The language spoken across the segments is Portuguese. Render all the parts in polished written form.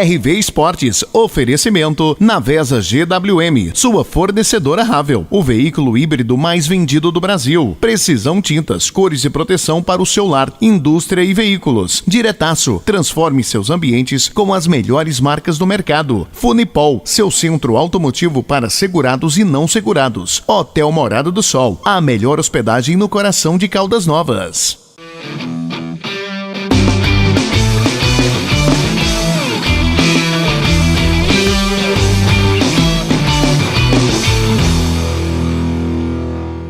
RV Esportes, oferecimento Navesa GWM, sua fornecedora Ravel, o veículo híbrido mais vendido do Brasil. Precisão Tintas, cores e proteção para o seu lar, indústria e veículos. Diretaço, transforme seus ambientes com as melhores marcas do mercado. Funipol, seu centro automotivo para segurados e não segurados. Hotel Morada do Sol, a melhor hospedagem no coração de Caldas Novas.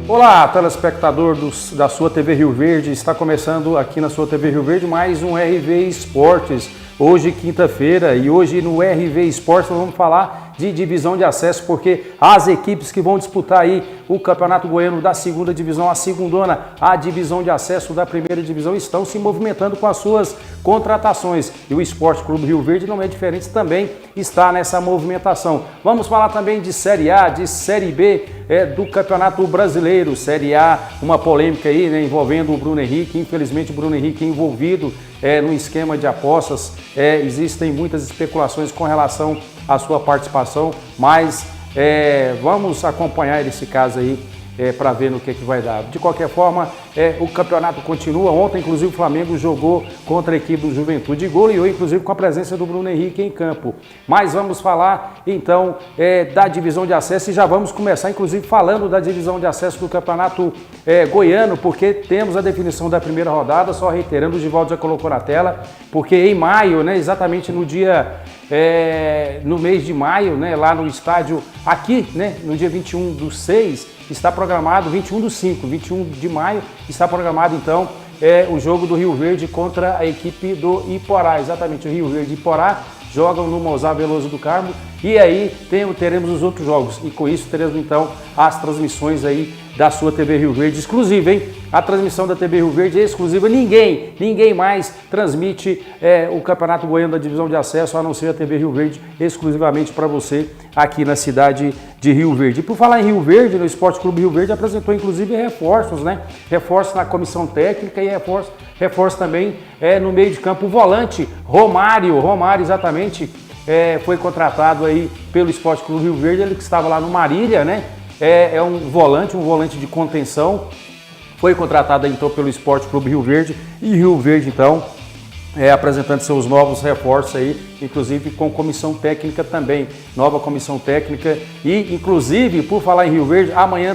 Olá, telespectador da sua TV Rio Verde, está começando aqui na sua TV Rio Verde mais um RV Esportes. Hoje, quinta-feira, e hoje no RV Esportes nós vamos falar de divisão de acesso, porque as equipes que vão disputar aí o Campeonato Goiano da segunda divisão, a segundona, a divisão de acesso da primeira divisão, estão se movimentando com as suas contratações. E o Esporte Clube Rio Verde não é diferente, também está nessa movimentação. Vamos falar também de Série A, de Série B, do Campeonato Brasileiro. Série A, uma polêmica aí, né, envolvendo o Bruno Henrique. Infelizmente o Bruno Henrique é envolvido no esquema de apostas. Existem muitas especulações com relação à sua participação, mas vamos acompanhar esse caso aí para ver no que vai dar. De qualquer forma, o campeonato continua. Ontem, inclusive, o Flamengo jogou contra a equipe do Juventude e goleou, inclusive, com a presença do Bruno Henrique em campo. Mas vamos falar, então, da divisão de acesso e já vamos começar, inclusive, falando da divisão de acesso do Campeonato Goiano, porque temos a definição da primeira rodada, só reiterando, o Givaldo já colocou na tela, porque em maio, né, exatamente no mês de maio, né, lá no estádio, aqui, né, no dia 21/6, está programado, 21/5, 21 de maio, está programado então o jogo do Rio Verde contra a equipe do Iporá. Exatamente, o Rio Verde e Iporá jogam no Mozar Veloso do Carmo e aí teremos os outros jogos. E com isso teremos então as transmissões aí da sua TV Rio Verde exclusiva, hein? A transmissão da TV Rio Verde é exclusiva, ninguém mais transmite o Campeonato Goiano da Divisão de Acesso, a não ser a TV Rio Verde, exclusivamente para você aqui na cidade de Rio Verde. E por falar em Rio Verde, no Esporte Clube Rio Verde apresentou inclusive reforços, né? Reforços na comissão técnica e reforço também no meio de campo. O volante Romário exatamente, foi contratado aí pelo Esporte Clube Rio Verde, ele que estava lá no Marília, né? É um volante de contenção, foi contratado então pelo Esporte Clube Rio Verde e Rio Verde então apresentando seus novos reforços aí, inclusive com comissão técnica também, nova comissão técnica e inclusive, por falar em Rio Verde, amanhã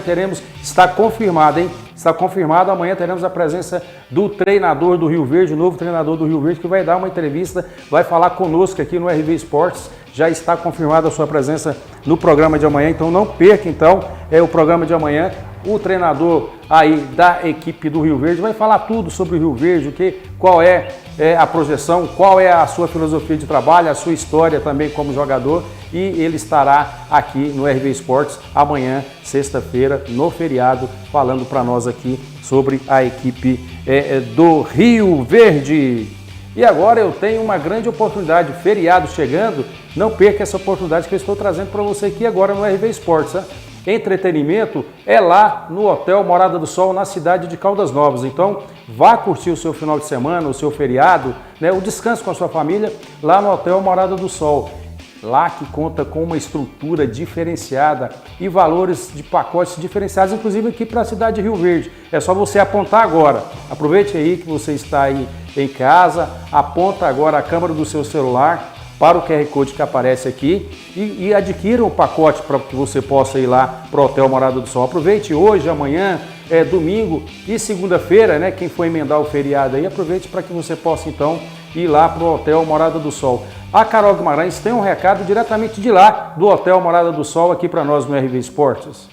está confirmado, hein? Está confirmado, amanhã teremos a presença do treinador do Rio Verde, o novo treinador do Rio Verde, que vai dar uma entrevista, vai falar conosco aqui no RV Esportes. Já está confirmada a sua presença no programa de amanhã, então não perca então o programa de amanhã. O treinador aí da equipe do Rio Verde vai falar tudo sobre o Rio Verde, qual é a projeção, qual é a sua filosofia de trabalho, a sua história também como jogador, e ele estará aqui no RV Esportes amanhã, sexta-feira, no feriado, falando para nós aqui sobre a equipe do Rio Verde. E agora eu tenho uma grande oportunidade, feriado chegando, não perca essa oportunidade que eu estou trazendo para você aqui agora no RV Esportes. Né? Entretenimento é lá no Hotel Morada do Sol, na cidade de Caldas Novas. Então, vá curtir o seu final de semana, o seu feriado, né? O descanso com a sua família lá no Hotel Morada do Sol. Lá que conta com uma estrutura diferenciada e valores de pacotes diferenciados, inclusive aqui para a cidade de Rio Verde. É só você apontar agora. Aproveite aí que você está aí em casa, aponta agora a câmera do seu celular para o QR Code que aparece aqui e adquira o pacote para que você possa ir lá para o Hotel Morada do Sol. Aproveite hoje, amanhã, domingo e segunda-feira, né? Quem for emendar o feriado aí, aproveite para que você possa então ir lá para o Hotel Morada do Sol. A Carol Guimarães tem um recado diretamente de lá, do Hotel Morada do Sol, aqui para nós no RV Esportes.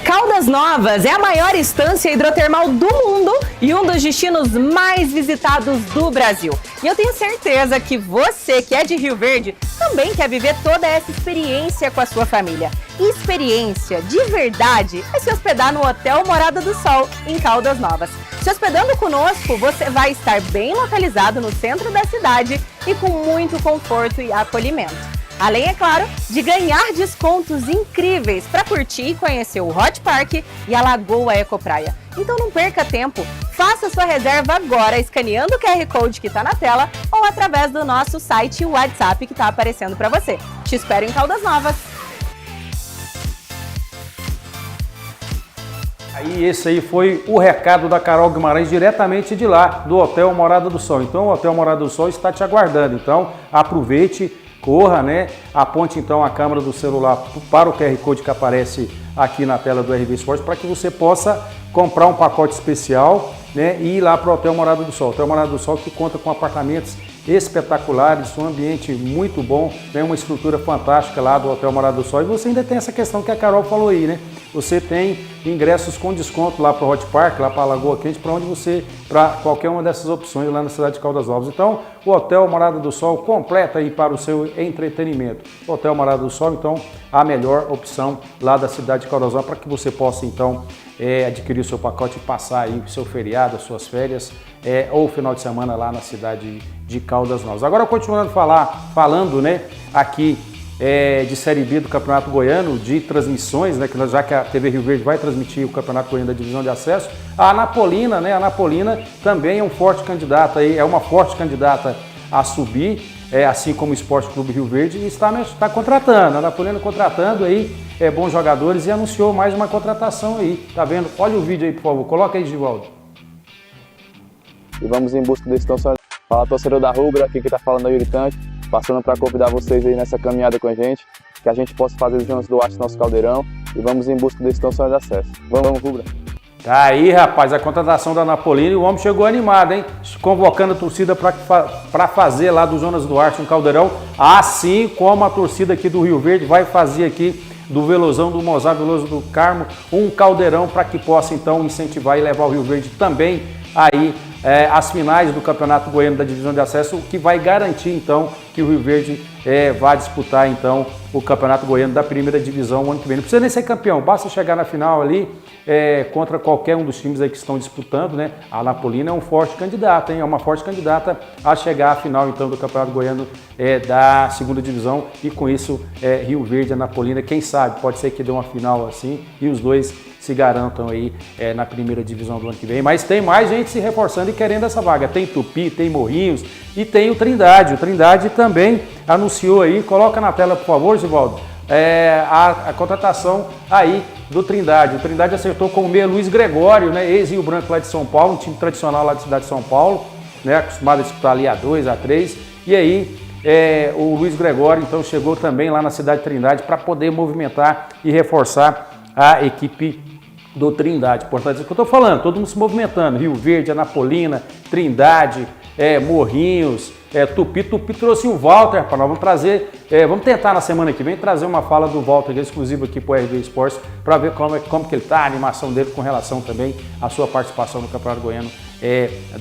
Caldas Novas é a maior estância hidrotermal do mundo e um dos destinos mais visitados do Brasil. E eu tenho certeza que você que é de Rio Verde também quer viver toda essa experiência com a sua família. E experiência de verdade é se hospedar no Hotel Morada do Sol, em Caldas Novas. Se hospedando conosco, você vai estar bem localizado no centro da cidade e com muito conforto e acolhimento. Além, é claro, de ganhar descontos incríveis para curtir e conhecer o Hot Park e a Lagoa Ecopraia. Então não perca tempo, Faça sua reserva agora escaneando o QR Code que está na tela ou através do nosso site e WhatsApp que está aparecendo para você. Te espero em Caldas Novas. Aí esse aí foi o recado da Carol Guimarães diretamente de lá, do Hotel Morada do Sol. Então o Hotel Morada do Sol está te aguardando. Então aproveite, corra, né? Aponte então a câmera do celular para o QR Code que aparece aqui na tela do RB Esporte para que você possa comprar um pacote especial, né, e ir lá para o Hotel Morada do Sol. O Hotel Morada do Sol que conta com apartamentos espetaculares, um ambiente muito bom, né, uma estrutura fantástica lá do Hotel Morada do Sol. E você ainda tem essa questão que a Carol falou aí, né? Você tem ingressos com desconto lá para o Hot Park, lá para a Lagoa Quente, para qualquer uma dessas opções lá na cidade de Caldas Novas. Então, o Hotel Morada do Sol completa aí para o seu entretenimento. O Hotel Morada do Sol, então, a melhor opção lá da cidade de Caldas Novas para que você possa, então, adquirir o seu pacote e passar aí o seu feriado, as suas férias, ou final de semana lá na cidade de Caldas Novas. Agora, continuando falando, né, aqui de Série B do Campeonato Goiano, de transmissões, né, já que a TV Rio Verde vai transmitir o Campeonato Goiano da Divisão de Acesso, a Anapolina, né, a Anapolina também é um forte candidato aí, é uma forte candidata a subir, assim como o Esporte Clube Rio Verde, e está contratando, a Anapolina contratando aí bons jogadores e anunciou mais uma contratação aí, tá vendo? Olha o vídeo aí, por favor, coloca aí, Givaldo. E vamos em busca desse torcedor. Fala, torcedor da Rubra, aqui que tá falando é o Yuri Tanque, passando para convidar vocês aí nessa caminhada com a gente, que a gente possa fazer os Jonas Duarte no nosso caldeirão e vamos em busca desse tão sonho de acesso. Vamos, Rubra! Tá aí, rapaz, a contratação da Anapolina e o homem chegou animado, hein? Convocando a torcida para fazer lá do Jonas Duarte um caldeirão, assim como a torcida aqui do Rio Verde vai fazer aqui do Velozão, do Mozart Veloso do Carmo, um caldeirão para que possa então incentivar e levar o Rio Verde também aí as finais do Campeonato Goiano da Divisão de Acesso, o que vai garantir então que o Rio Verde vai disputar então o Campeonato Goiano da primeira divisão o ano que vem. Não precisa nem ser campeão, basta chegar na final ali contra qualquer um dos times aí que estão disputando, né? A Anapolina é um forte candidato, hein? É uma forte candidata a chegar à final então do Campeonato Goiano da segunda divisão e com isso Rio Verde e Anapolina, quem sabe, pode ser que dê uma final assim e os dois se garantam aí na primeira divisão do ano que vem. Mas tem mais gente se reforçando e querendo essa vaga. Tem Tupi, tem Morrinhos e tem o Trindade. O Trindade também anunciou aí, coloca na tela por favor, Givaldo, a contratação aí do Trindade. O Trindade acertou com o meia Luiz Gregório, né, ex-Rio Branco lá de São Paulo, um time tradicional lá da cidade de São Paulo, né, acostumado a disputar ali A2, A3. E aí o Luiz Gregório então chegou também lá na cidade de Trindade para poder movimentar e reforçar a equipe do Trindade. Portanto, é isso que eu estou falando, todo mundo se movimentando, Rio Verde, Anapolina, Trindade, Morrinhos, Tupi trouxe o Walter, nós vamos trazer, vamos tentar na semana que vem trazer uma fala do Walter exclusiva aqui para o RB Esportes, para ver como que ele está, a animação dele com relação também à sua participação no Campeonato Goiano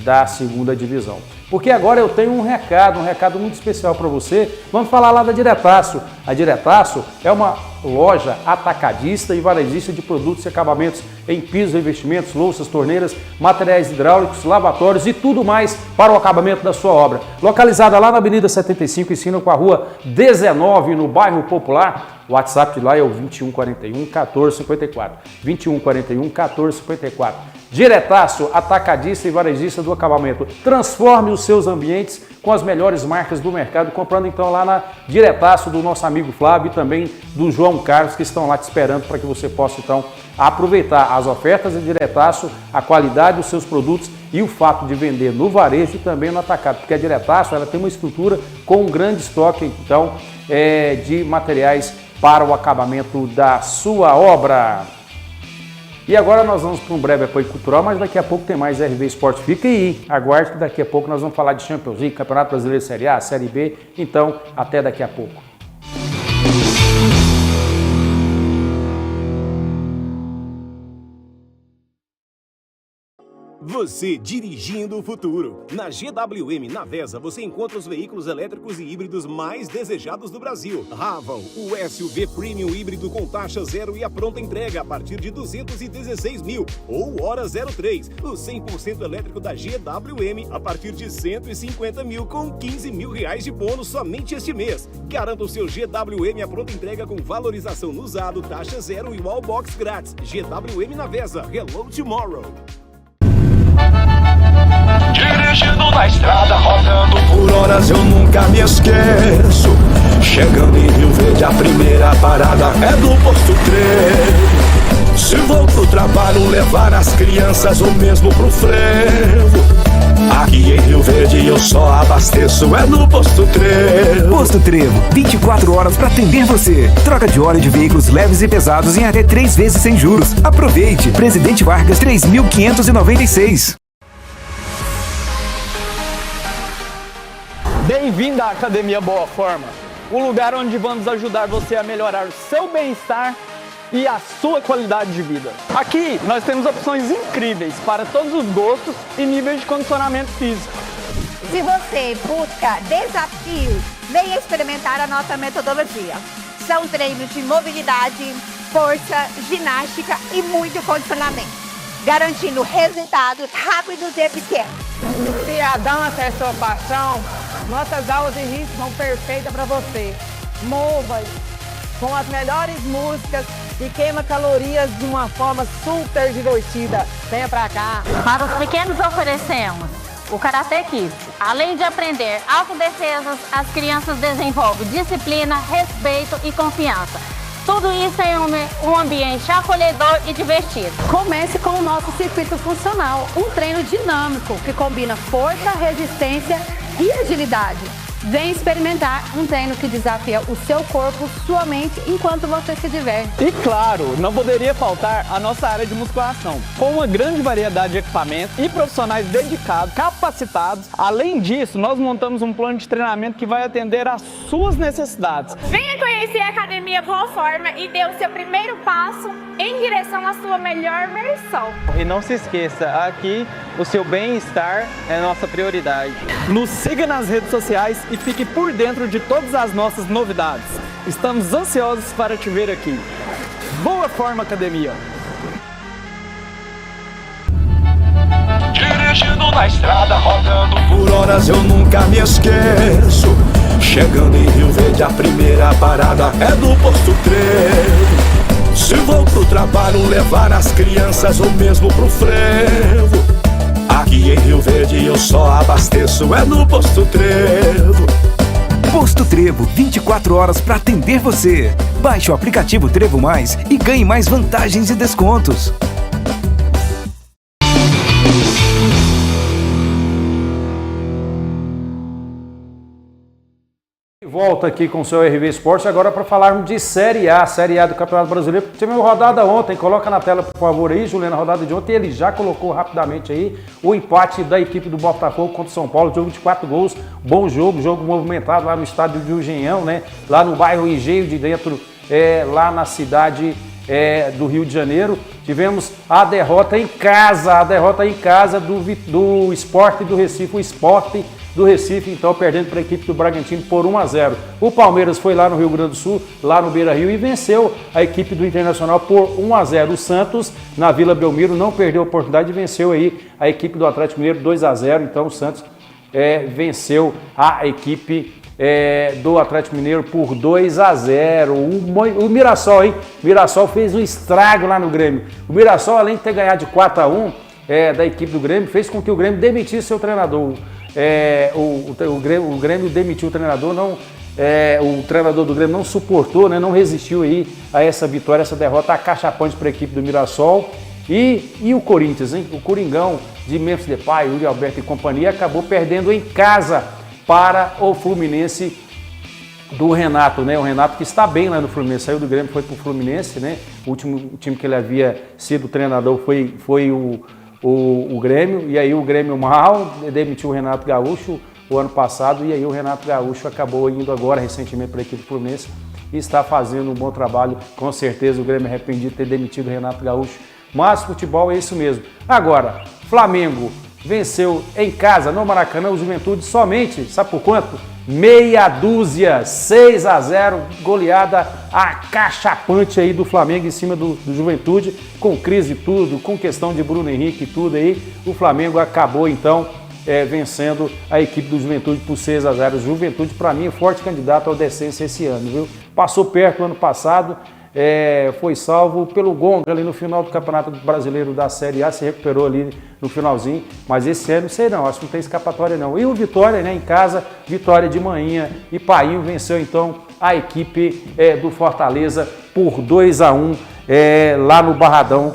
da segunda divisão. Porque agora eu tenho um recado muito especial para você. Vamos falar lá da Diretaço. A Diretaço é uma loja atacadista e varejista de produtos e acabamentos em pisos, revestimentos, louças, torneiras, materiais hidráulicos, lavatórios e tudo mais para o acabamento da sua obra. Localizada lá na Avenida 75, esquina com a Rua 19, no bairro Popular. O WhatsApp de lá é o 2141 1454. 2141 1454. Diretaço, atacadista e varejista do acabamento. Transforme os seus ambientes com as melhores marcas do mercado, comprando então lá na Diretaço do nosso amigo Flávio e também do João Carlos, que estão lá te esperando para que você possa então aproveitar as ofertas de Diretaço, a qualidade dos seus produtos e o fato de vender no varejo e também no atacado, porque a Diretaço ela tem uma estrutura com um grande estoque então de materiais para o acabamento da sua obra. E agora nós vamos para um breve apoio cultural, mas daqui a pouco tem mais RB Esporte. Fica aí, aguarde que daqui a pouco nós vamos falar de Champions League, Campeonato Brasileiro Série A, Série B. Então, até daqui a pouco. Você dirigindo o futuro. Na GWM Navesa você encontra os veículos elétricos e híbridos mais desejados do Brasil. Raval, o SUV Premium híbrido com taxa zero e a pronta entrega a partir de 216 mil. Ou Hora 03, o 100% elétrico da GWM a partir de 150 mil com 15 mil reais de bônus somente este mês. Garanta o seu GWM a pronta entrega com valorização no usado, taxa zero e wallbox grátis. GWM Navesa, Hello Tomorrow. Dirigindo na estrada, rodando por horas, eu nunca me esqueço. Chegando em Rio Verde, a primeira parada é do Posto Trevo. Se vou pro trabalho levar as crianças ou mesmo pro frevo, aqui em Rio Verde eu só abasteço é no Posto Trevo. Posto Trevo, 24 horas para atender você. Troca de óleo de veículos leves e pesados em até 3 vezes sem juros. Aproveite, Presidente Vargas 3.596. Bem-vindo à Academia Boa Forma, o lugar onde vamos ajudar você a melhorar o seu bem-estar e a sua qualidade de vida. Aqui nós temos opções incríveis para todos os gostos e níveis de condicionamento físico. Se você busca desafios, venha experimentar a nossa metodologia. São treinos de mobilidade, força, ginástica e muito condicionamento, garantindo resultados rápidos e eficientes. Se a dança é sua paixão, nossas aulas de ritmo são perfeitas para você. Mova com as melhores músicas e queima calorias de uma forma super divertida. Venha pra cá. Para os pequenos oferecemos o Karatê Kids. Além de aprender autodefesas, as crianças desenvolvem disciplina, respeito e confiança. Tudo isso em um ambiente acolhedor e divertido. Comece com o nosso circuito funcional, um treino dinâmico que combina força, resistência e agilidade. Vem experimentar um treino que desafia o seu corpo, sua mente, enquanto você se diverte. E claro, não poderia faltar a nossa área de musculação, com uma grande variedade de equipamentos e profissionais dedicados, capacitados. Além disso, nós montamos um plano de treinamento que vai atender às suas necessidades. Venha conhecer a Academia Boa Forma e dê o seu primeiro passo em direção à sua melhor versão. E não se esqueça, aqui o seu bem-estar é nossa prioridade. Nos siga nas redes sociais e fique por dentro de todas as nossas novidades. Estamos ansiosos para te ver aqui. Boa Forma Academia! Dirigindo na estrada, rodando por horas, eu nunca me esqueço. Chegando em Rio Verde, a primeira parada é do Posto Trevo. Se vou pro trabalho levar as crianças ou mesmo pro frevo, aqui em Rio Verde eu só abasteço é no Posto Trevo. Posto Trevo, 24 horas para atender você. Baixe o aplicativo Trevo Mais e ganhe mais vantagens e descontos. Volta aqui com o seu RV Esporte agora para falarmos de Série A do Campeonato Brasileiro. Tivemos uma rodada ontem, coloca na tela por favor aí, Juliana, a rodada de ontem, ele já colocou rapidamente aí o empate da equipe do Botafogo contra o São Paulo, jogo de 4 gols, bom jogo movimentado lá no estádio de Engenhão, né? Lá no bairro Engenho de Dentro, lá na cidade do Rio de Janeiro. Tivemos a derrota em casa do Sport do Recife, o Sport do Recife, então perdendo para a equipe do Bragantino por 1-0. O Palmeiras foi lá no Rio Grande do Sul, lá no Beira-Rio, e venceu a equipe do Internacional por 1-0. O Santos, na Vila Belmiro, não perdeu a oportunidade e venceu aí a equipe do Atlético Mineiro 2-0. Então o Santos venceu a equipe do Atlético Mineiro por 2-0. O Mirassol, hein? O Mirassol fez um estrago lá no Grêmio. O Mirassol, além de ter ganhado de 4-1 da equipe do Grêmio, fez com que o Grêmio demitisse seu treinador. O Grêmio demitiu o treinador, o treinador do Grêmio não suportou, né, não resistiu aí a essa vitória, essa derrota acachapante para a equipe do Mirassol. E o Corinthians, hein? O Coringão de Memphis Depay, Yuri Alberto e companhia, acabou perdendo em casa para o Fluminense do Renato, né? O Renato que está bem lá no Fluminense, saiu do Grêmio, foi para o Fluminense, né? O último time que ele havia sido treinador foi o Grêmio, e aí o Grêmio mal demitiu o Renato Gaúcho o ano passado, e aí o Renato Gaúcho acabou indo agora recentemente para a equipe do Fluminense e está fazendo um bom trabalho. Com certeza o Grêmio é arrependido de ter demitido o Renato Gaúcho, mas futebol é isso mesmo. Agora, Flamengo venceu em casa, no Maracanã, o Juventude somente, sabe por quanto? Meia dúzia, 6-0, goleada acachapante aí do Flamengo em cima do Juventude, com crise e tudo, com questão de Bruno Henrique e tudo aí, o Flamengo acabou então vencendo a equipe do Juventude por 6-0. O Juventude, para mim, é forte candidato ao descenso esse ano, viu? Passou perto no ano passado, foi salvo pelo Gonga ali no final do Campeonato Brasileiro da Série A, se recuperou ali no finalzinho, mas esse ano não sei não, acho que não tem escapatória não. E o Vitória, né, em casa, vitória de manhã e Painho venceu então a equipe do Fortaleza por 2-1 lá no Barradão.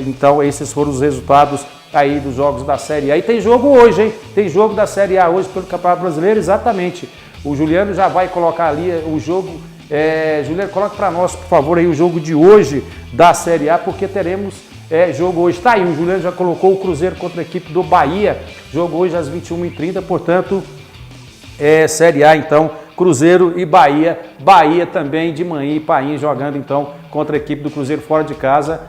Então esses foram os resultados aí dos jogos da Série A. E tem jogo hoje, hein? Tem jogo da Série A hoje pelo Campeonato Brasileiro, exatamente. O Juliano já vai colocar ali o jogo. Juliano, coloca para nós, por favor, aí o jogo de hoje da Série A, porque teremos jogo hoje. Tá aí, o Juliano já colocou o Cruzeiro contra a equipe do Bahia. Jogo hoje às 21h30, portanto, Série A, então, Cruzeiro e Bahia. Bahia também de manhã e Painho jogando, então, contra a equipe do Cruzeiro fora de casa,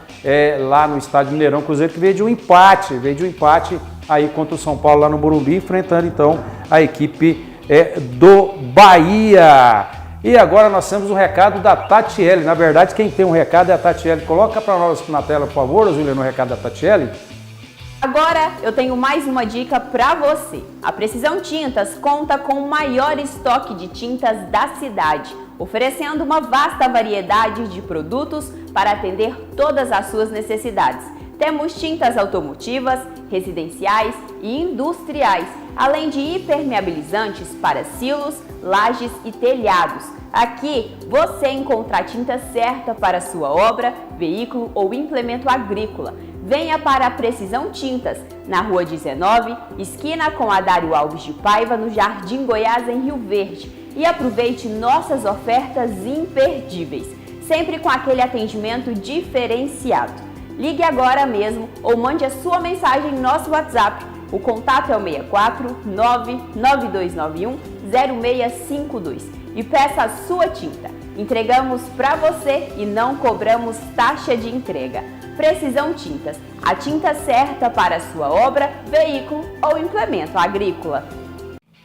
lá no estádio Mineirão. Cruzeiro que veio de um empate aí contra o São Paulo lá no Morumbi, enfrentando, então, a equipe do Bahia. E agora nós temos um recado da Tatiele. Na verdade, quem tem um recado é a Tatiele. Coloca para nós na tela, por favor, Juliano, o recado da Tatiele. Agora eu tenho mais uma dica para você. A Precisão Tintas conta com o maior estoque de tintas da cidade, oferecendo uma vasta variedade de produtos para atender todas as suas necessidades. Temos tintas automotivas, residenciais e industriais, além de impermeabilizantes para silos, lajes e telhados. Aqui você encontra a tinta certa para sua obra, veículo ou implemento agrícola. Venha para a Precisão Tintas, na Rua 19, esquina com Adário Alves de Paiva, no Jardim Goiás, em Rio Verde. E aproveite nossas ofertas imperdíveis, sempre com aquele atendimento diferenciado. Ligue agora mesmo ou mande a sua mensagem em nosso WhatsApp. O contato é o 64 99291 0652 e peça a sua tinta. Entregamos para você e não cobramos taxa de entrega. Precisão Tintas, a tinta certa para a sua obra, veículo ou implemento agrícola.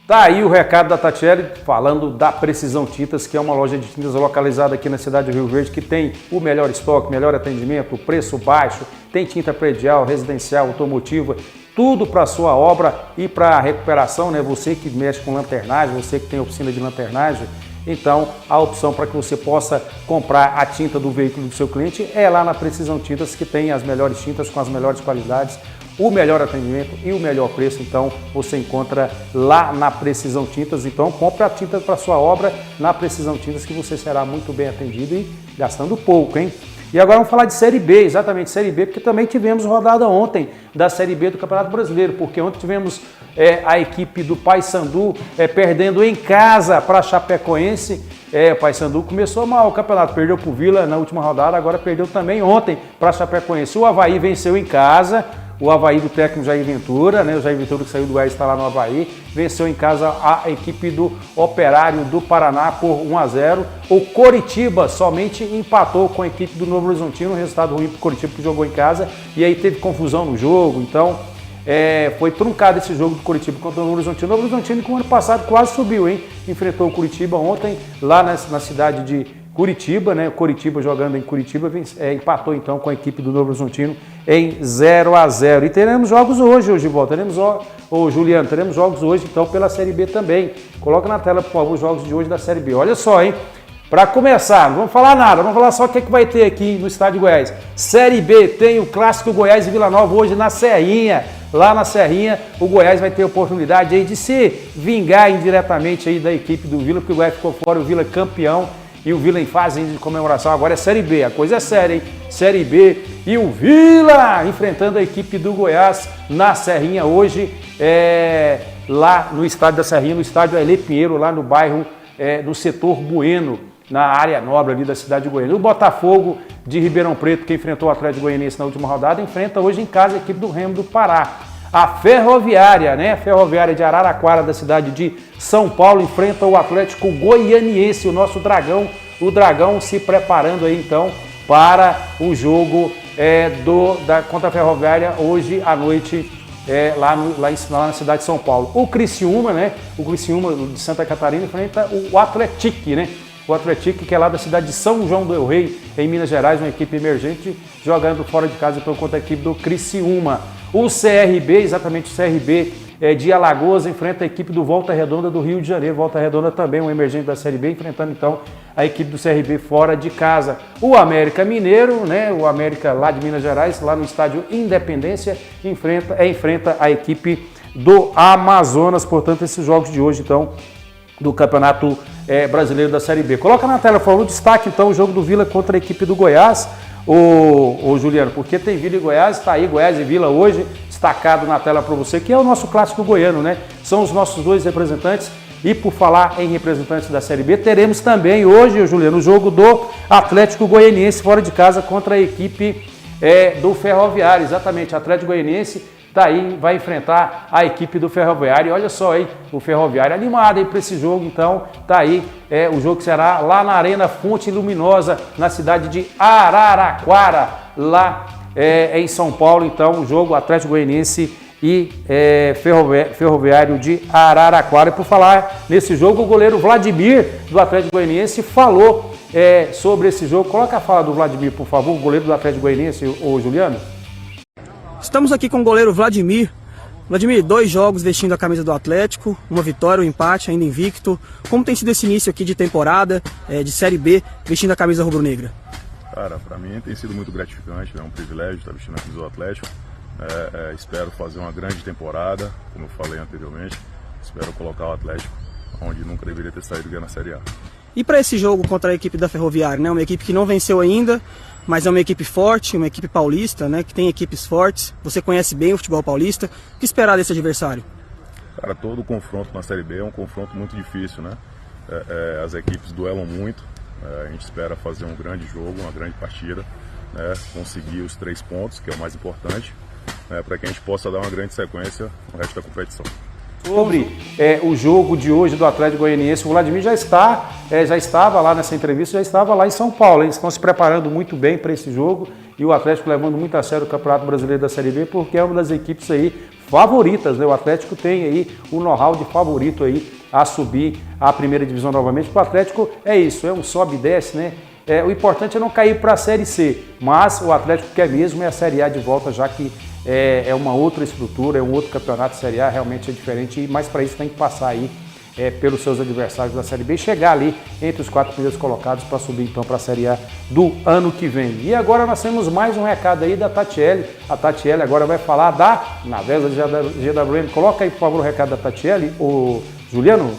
Tá aí o recado da Tatiele falando da Precisão Tintas, que é uma loja de tintas localizada aqui na cidade de Rio Verde, que tem o melhor estoque, melhor atendimento, preço baixo, tem tinta predial, residencial, automotiva, tudo para sua obra e para recuperação, né? Você que mexe com lanternagem, você que tem oficina de lanternagem, então a opção para que você possa comprar a tinta do veículo do seu cliente é lá na Precisão Tintas, que tem as melhores tintas com as melhores qualidades, o melhor atendimento e o melhor preço. Então você encontra lá na Precisão Tintas. Então compre a tinta para sua obra na Precisão Tintas, que você será muito bem atendido e gastando pouco, hein? E agora vamos falar de Série B, exatamente Série B, porque também tivemos rodada ontem da Série B do Campeonato Brasileiro, porque ontem tivemos a equipe do Paysandu perdendo em casa para a Chapecoense. O Paysandu começou mal o campeonato, perdeu para o Vila na última rodada, agora perdeu também ontem para a Chapecoense. O Avaí venceu em casa, o Avaí do técnico Jair Ventura, né? O Jair Ventura que saiu do Goiás está lá no Avaí, venceu em casa a equipe do Operário do Paraná por 1-0. O Coritiba somente empatou com a equipe do Novo Horizontino, um resultado ruim para o Coritiba que jogou em casa, e aí teve confusão no jogo, então foi truncado esse jogo do Coritiba contra o Novo Horizontino. O Novo Horizontino que o ano passado quase subiu, hein? Enfrentou o Curitiba ontem lá na cidade de Curitiba, né? O Coritiba jogando em Curitiba empatou então com a equipe do Novo Horizontino em 0-0. E teremos jogos hoje de volta. Juliano, teremos jogos hoje então pela Série B também. Coloca na tela, por favor, os jogos de hoje da Série B. Olha só, hein? Para começar, não vamos falar nada, vamos falar só o que vai ter aqui no estádio Goiás. Série B tem o clássico Goiás e Vila Nova hoje na Serrinha. Lá na Serrinha, o Goiás vai ter a oportunidade aí de se vingar indiretamente aí da equipe do Vila, porque o Goiás ficou fora, o Vila campeão. E o Vila em fase de comemoração, agora é Série B, a coisa é séria, hein? Série B e o Vila enfrentando a equipe do Goiás na Serrinha hoje, lá no estádio da Serrinha, no estádio Ailê Pinheiro, lá no bairro, no setor Bueno, na área nobre ali da cidade de Goiânia. O Botafogo de Ribeirão Preto, que enfrentou o Atlético Goianiense na última rodada, enfrenta hoje em casa a equipe do Remo do Pará. A Ferroviária, né? A Ferroviária de Araraquara, da cidade de São Paulo, enfrenta o Atlético Goianiense, o nosso Dragão. O Dragão se preparando aí, então, para o jogo contra a Ferroviária hoje à noite, lá na cidade de São Paulo. O Criciúma, né? O Criciúma de Santa Catarina enfrenta o Atlético, né? o Atlético, que é lá da cidade de São João del Rei, em Minas Gerais, uma equipe emergente, jogando fora de casa então contra a equipe do Criciúma. O CRB, exatamente o CRB de Alagoas, enfrenta a equipe do Volta Redonda do Rio de Janeiro. Volta Redonda também, um emergente da Série B, enfrentando então a equipe do CRB fora de casa. O América Mineiro, né, o América lá de Minas Gerais, lá no estádio Independência, enfrenta a equipe do Amazonas. Portanto, esses jogos de hoje, então, do Campeonato Brasileiro da Série B. Coloca na tela, por favor, o destaque, então, o jogo do Vila contra a equipe do Goiás. Ô Juliano, porque tem Vila e Goiás, está aí Goiás e Vila hoje, destacado na tela para você, que é o nosso clássico goiano, né? São os nossos dois representantes. E por falar em representantes da Série B, teremos também hoje, Juliano, o jogo do Atlético Goianiense fora de casa contra a equipe do Ferroviário. Exatamente, Atlético Goianiense tá aí, vai enfrentar a equipe do Ferroviário. E olha só aí, o Ferroviário animado aí para esse jogo, então tá aí o jogo que será lá na Arena Fonte Luminosa, na cidade de Araraquara, lá em São Paulo. Então o jogo Atlético Goianiense e Ferroviário de Araraquara. E por falar nesse jogo, o goleiro Vladimir do Atlético Goianiense falou sobre esse jogo. Coloca a fala do Vladimir, por favor, o goleiro do Atlético Goianiense, o Juliano. Estamos aqui com o goleiro Vladimir. Vladimir, 2 jogos vestindo a camisa do Atlético, uma vitória, um empate, ainda invicto. Como tem sido esse início aqui de temporada, de Série B, vestindo a camisa rubro-negra? Cara, para mim tem sido muito gratificante, é um privilégio estar vestindo a camisa do Atlético. Espero fazer uma grande temporada, como eu falei anteriormente. Espero colocar o Atlético onde nunca deveria ter saído, ganhando a Série A. E para esse jogo contra a equipe da Ferroviária, né? Uma equipe que não venceu ainda, mas é uma equipe forte, uma equipe paulista, né? Que tem equipes fortes. Você conhece bem o futebol paulista. O que esperar desse adversário? Cara, todo confronto na Série B é um confronto muito difícil, né? As equipes duelam muito. A gente espera fazer um grande jogo, uma grande partida, né? Conseguir os 3 pontos, que é o mais importante, para que a gente possa dar uma grande sequência no resto da competição. Sobre o jogo de hoje do Atlético Goianiense, o Vladimir já estava lá nessa entrevista, já estava lá em São Paulo. Eles estão se preparando muito bem para esse jogo e o Atlético levando muito a sério o Campeonato Brasileiro da Série B, porque é uma das equipes aí favoritas, né? O Atlético tem aí o know-how de favorito aí a subir à primeira divisão novamente. O Atlético é isso, é um sobe e desce, né? O importante é não cair para a Série C, mas o Atlético quer mesmo a Série A de volta, já que é uma outra estrutura, é um outro campeonato. Série A realmente é diferente, mas para isso tem que passar aí pelos seus adversários da Série B e chegar ali entre os 4 primeiros colocados para subir então para a Série A do ano que vem. E agora nós temos mais um recado aí da Tatiele. A Tatiele agora vai falar da Navesa GWM. Coloca aí, por favor, o recado da Tatiele, o Juliano.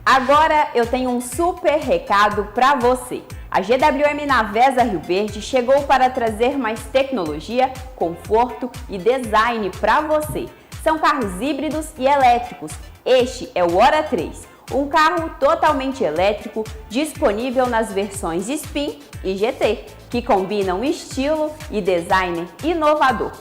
Agora eu tenho um super recado para você. A GWM Navesa Rio Verde chegou para trazer mais tecnologia, conforto e design para você. São carros híbridos e elétricos. Este é o Hora 3, um carro totalmente elétrico disponível nas versões Spin e GT, que combinam estilo e design inovador.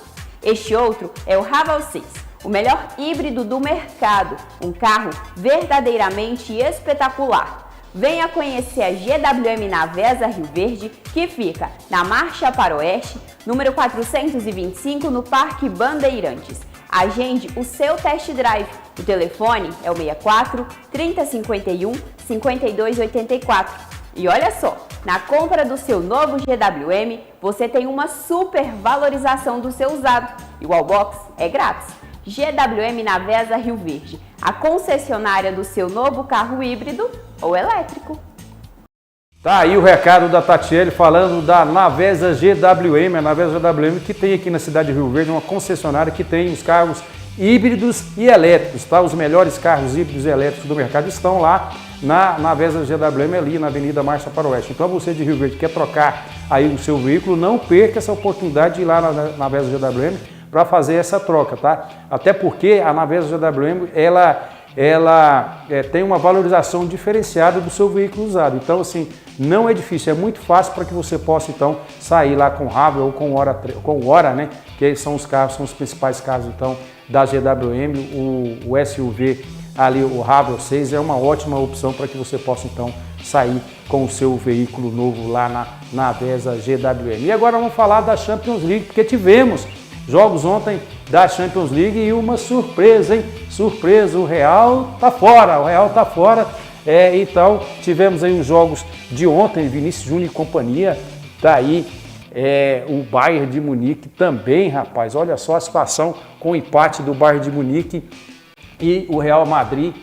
Este outro é o Raval 6. O melhor híbrido do mercado, um carro verdadeiramente espetacular. Venha conhecer a GWM Navesa Rio Verde, que fica na Marcha para Oeste, número 425, no Parque Bandeirantes. Agende o seu test drive. O telefone é o 64 3051 5284. E olha só, na compra do seu novo GWM, você tem uma super valorização do seu usado. E o Wallbox é grátis. GWM Navesa Rio Verde, a concessionária do seu novo carro híbrido ou elétrico. Tá aí o recado da Tatiele falando da Navesa GWM, a Navesa GWM que tem aqui na cidade de Rio Verde uma concessionária que tem os carros híbridos e elétricos, tá? Os melhores carros híbridos e elétricos do mercado estão lá na Navesa GWM, ali na Avenida Marcha para Oeste. Então você de Rio Verde quer trocar aí o seu veículo, não perca essa oportunidade de ir lá na Navesa GWM para fazer essa troca, tá? Até porque a Navesa GWM, ela tem uma valorização diferenciada do seu veículo usado. Então, assim, não é difícil, é muito fácil para que você possa, então, sair lá com o Ravel ou com o Hora, né? Que são os carros, são os principais carros, então, da GWM. O SUV ali, o Ravel 6, é uma ótima opção para que você possa, então, sair com o seu veículo novo lá na Navesa GWM. E agora vamos falar da Champions League, porque tivemos jogos ontem da Champions League e uma surpresa, hein? Surpresa, o Real tá fora, Então, tivemos aí os jogos de ontem, Vinícius Júnior e companhia, tá aí o Bayern de Munique também, rapaz, olha só a situação com o empate do Bayern de Munique e o Real Madrid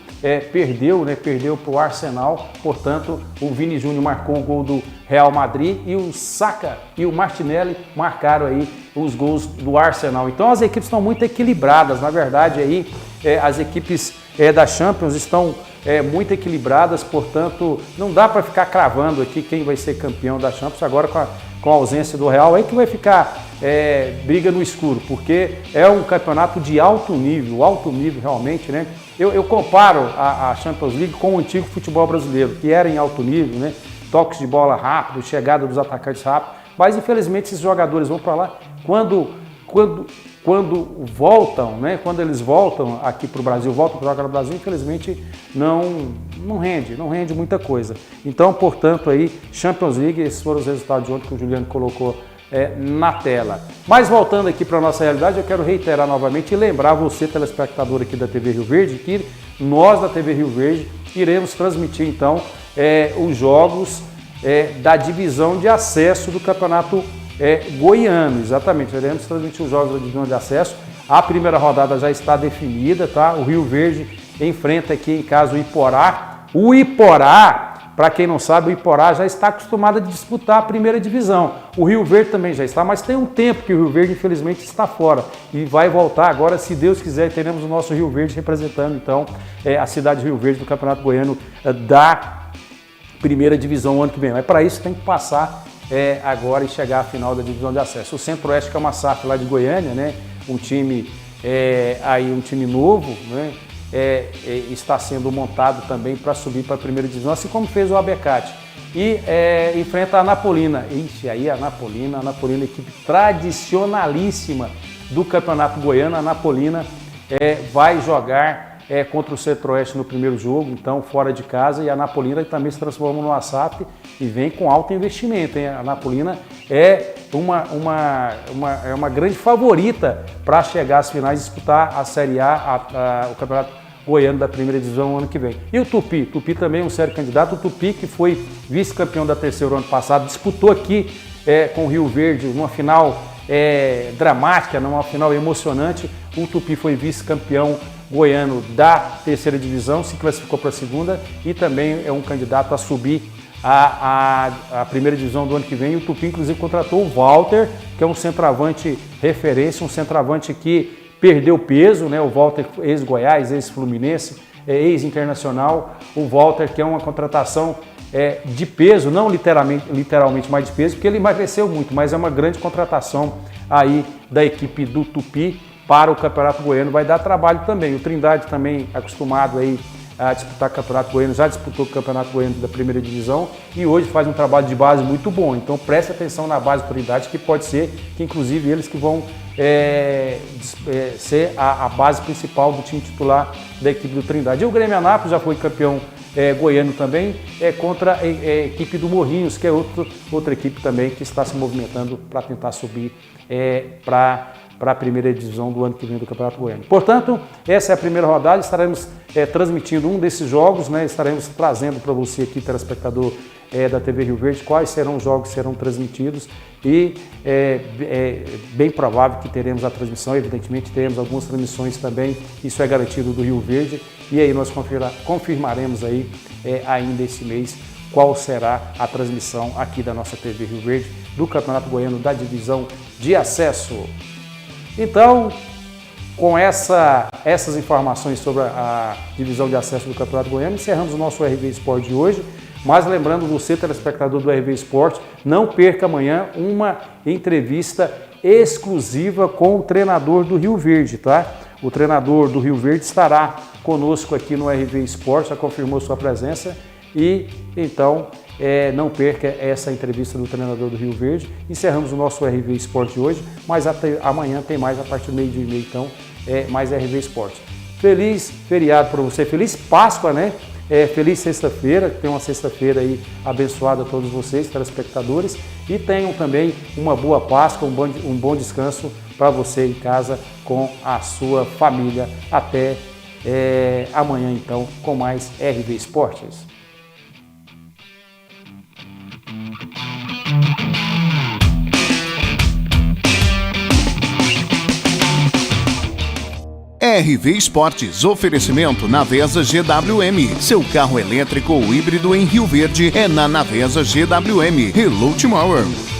perdeu para o Arsenal, portanto, o Vini Júnior marcou o gol do Real Madrid e o Saka e o Martinelli marcaram aí os gols do Arsenal. Então as equipes estão muito equilibradas, na verdade aí as equipes da Champions estão muito equilibradas, portanto não dá para ficar cravando aqui quem vai ser campeão da Champions agora com a ausência do Real, aí que vai ficar briga no escuro, porque é um campeonato de alto nível realmente, né? Eu comparo a Champions League com o antigo futebol brasileiro, que era em alto nível, né? Toques de bola rápido, chegada dos atacantes rápido, mas infelizmente esses jogadores vão para lá quando voltam, né? Quando eles voltam aqui para o Brasil, voltam para jogar no Brasil, infelizmente não rende muita coisa. Então, portanto, aí Champions League, esses foram os resultados de ontem que o Juliano colocou na tela. Mas voltando aqui para a nossa realidade, eu quero reiterar novamente e lembrar você, telespectador aqui da TV Rio Verde, que nós da TV Rio Verde iremos transmitir então os jogos da divisão de acesso do Campeonato Goiano, exatamente, iremos transmitir os jogos da divisão de acesso. A primeira rodada já está definida, tá? O Rio Verde enfrenta aqui em casa o Iporá. O Iporá, para quem não sabe, o Iporá já está acostumado a disputar a primeira divisão. O Rio Verde também já está, mas tem um tempo que o Rio Verde, infelizmente, está fora. E vai voltar agora, se Deus quiser, teremos o nosso Rio Verde representando, então, a cidade de Rio Verde do Campeonato Goiano da primeira divisão ano que vem. Mas para isso tem que passar agora e chegar à final da divisão de acesso. O Centro-Oeste, que é uma SAF lá de Goiânia, né? Um time novo, né? Está sendo montado também para subir para a primeira divisão, assim como fez o Abecate. E enfrenta a Anapolina. Aí a Anapolina, equipe tradicionalíssima do Campeonato Goiano. A Anapolina vai jogar contra o Centro-Oeste no primeiro jogo, então fora de casa, e a Anapolina também se transforma no ASAP e vem com alto investimento, hein? A Anapolina é uma grande favorita para chegar às finais e disputar a Série A, o Campeonato Goiano da primeira divisão ano que vem. E o Tupi? Tupi também é um sério candidato. O Tupi, que foi vice-campeão da terceira ano passado, disputou aqui com o Rio Verde numa final dramática, numa final emocionante. O Tupi foi vice-campeão goiano da terceira divisão, se classificou para a segunda e também é um candidato a subir a primeira divisão do ano que vem. E o Tupi, inclusive, contratou o Walter, que é um centroavante referência, um centroavante que perdeu peso, né? O Walter, ex-Goiás, ex-Fluminense, ex-Internacional. O Walter, que é uma contratação de peso, não literalmente mais de peso, porque ele emagreceu muito, mas é uma grande contratação aí da equipe do Tupi para o Campeonato Goiano. Vai dar trabalho também. O Trindade também acostumado aí a disputar o Campeonato Goiano, já disputou o Campeonato Goiano da primeira divisão e hoje faz um trabalho de base muito bom. Então preste atenção na base do Trindade, que pode ser que inclusive eles que vão ser a base principal do time titular da equipe do Trindade. E o Grêmio Anápolis já foi campeão goiano também, contra a equipe do Morrinhos, que é outra equipe também que está se movimentando para tentar subir para a primeira divisão do ano que vem do Campeonato Goiano. Portanto, essa é a primeira rodada, estaremos transmitindo um desses jogos, né? Estaremos trazendo para você aqui, telespectador da TV Rio Verde, quais serão os jogos que serão transmitidos e é bem provável que teremos a transmissão, evidentemente teremos algumas transmissões também, isso é garantido do Rio Verde, e aí nós confirmaremos aí ainda esse mês qual será a transmissão aqui da nossa TV Rio Verde do Campeonato Goiano da divisão de acesso. Então, com essas informações sobre a divisão de acesso do Campeonato Goiano, encerramos o nosso RV Sport de hoje. Mas lembrando você, telespectador do RV Sport, não perca amanhã uma entrevista exclusiva com o treinador do Rio Verde, tá? O treinador do Rio Verde estará conosco aqui no RV Sport, já confirmou sua presença e então não perca essa entrevista do treinador do Rio Verde. Encerramos o nosso RV Sport de hoje, mas amanhã tem mais a partir do meio-dia e meio, então mais RV Sport. Feliz feriado para você, feliz Páscoa, né? Feliz sexta-feira, que tenham uma sexta-feira aí abençoada a todos vocês, telespectadores, e tenham também uma boa Páscoa, um bom descanso para você em casa com a sua família. Até amanhã então com mais RV Esportes. RV Esportes, oferecimento Navesa GWM. Seu carro elétrico ou híbrido em Rio Verde é na Navesa GWM. Hello Tomorrow.